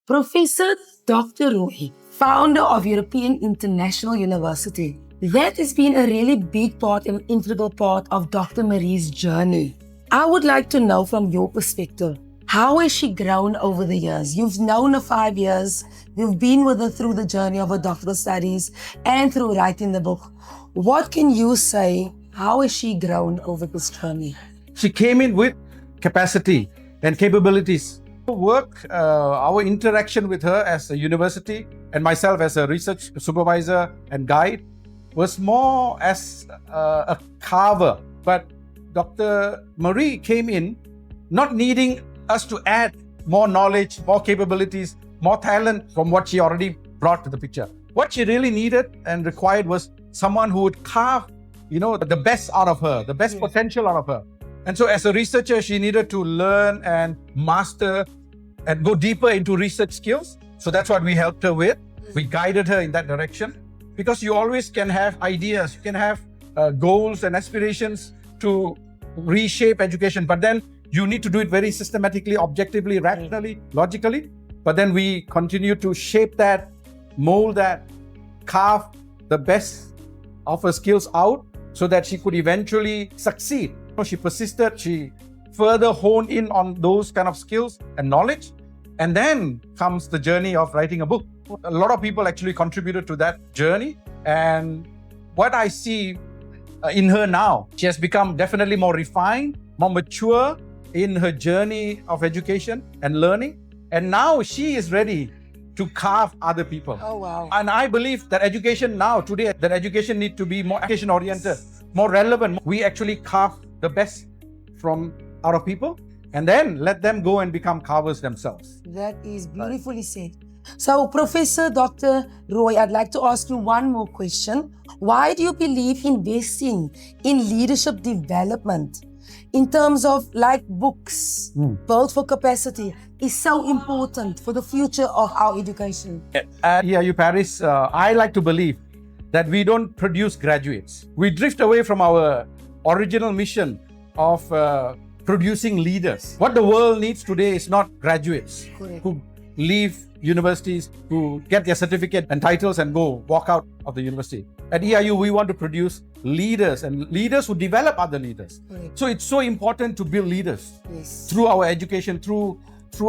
Professor Dr. Roy, founder of European International University. That has been a really big part and integral part of Dr. Marie's journey. I would like to know from your perspective, how has she grown over the years? You've known her 5 years. You've been with her through the journey of her doctoral studies and through writing the book. What can you say? How has she grown over this journey? She came in with capacity and capabilities. Our interaction with her as a university and myself as a research supervisor and guide was more as a carver. But Dr. Marie came in not needing us to add more knowledge, more capabilities, more talent from what she already brought to the picture. What she really needed and required was someone who would carve, the best out of her, the best potential out of her. And so as a researcher, she needed to learn and master and go deeper into research skills. So that's what we helped her with. We guided her in that direction, because you always can have ideas, you can have goals and aspirations to reshape education, but then you need to do it very systematically, objectively, rationally, logically. But then we continue to shape that, mold that, carve the best of her skills out so that she could eventually succeed. She persisted, she further honed in on those kind of skills and knowledge. And then comes the journey of writing a book. A lot of people actually contributed to that journey. And what I see in her now, she has become definitely more refined, more mature in her journey of education and learning. And now she is ready to carve other people. Oh, wow. And I believe that education now, today, that education needs to be more education-oriented, more relevant. We actually carve the best from out of people and then let them go and become carvers themselves. That is beautifully said. So, Professor Dr. Roy, I'd like to ask you one more question. Why do you believe investing in leadership development in terms of like books built for capacity is so important for the future of our education? At EIU-Paris, I like to believe that we don't produce graduates. We drift away from our original mission of producing leaders. What the world needs today is not graduates who leave universities, who get their certificate and titles and walk out of the university. At EIU, we want to produce leaders and leaders who develop other leaders. So it's so important to build leaders through our education, through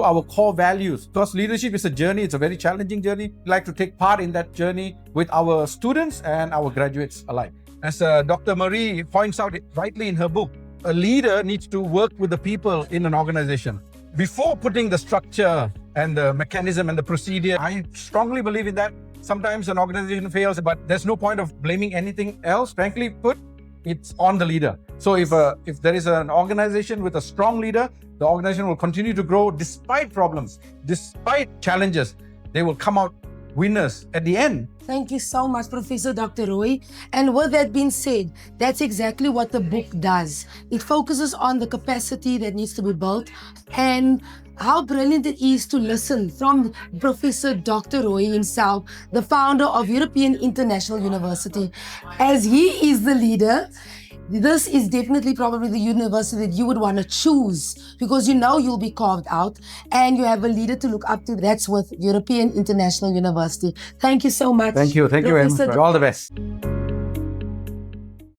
our core values. Because leadership is a journey, it's a very challenging journey. We like to take part in that journey with our students and our graduates alike. As Dr. Marie points out rightly in her book, a leader needs to work with the people in an organization. Before putting the structure and the mechanism and the procedure, I strongly believe in that. Sometimes an organization fails, but there's no point of blaming anything else. Frankly put, it's on the leader. So if there is an organization with a strong leader, the organization will continue to grow despite problems, despite challenges. They will come out winners at the end. Thank you so much, Professor Dr. Roy. And with that being said, that's exactly what the book does. It focuses on the capacity that needs to be built and how brilliant it is to listen from Professor Dr. Roy himself, the founder of European International University. As he is the leader, this is definitely probably the university that you would want to choose because you know you'll be carved out and you have a leader to look up to. That's with European International University. Thank you so much. Thank you very much. All the best.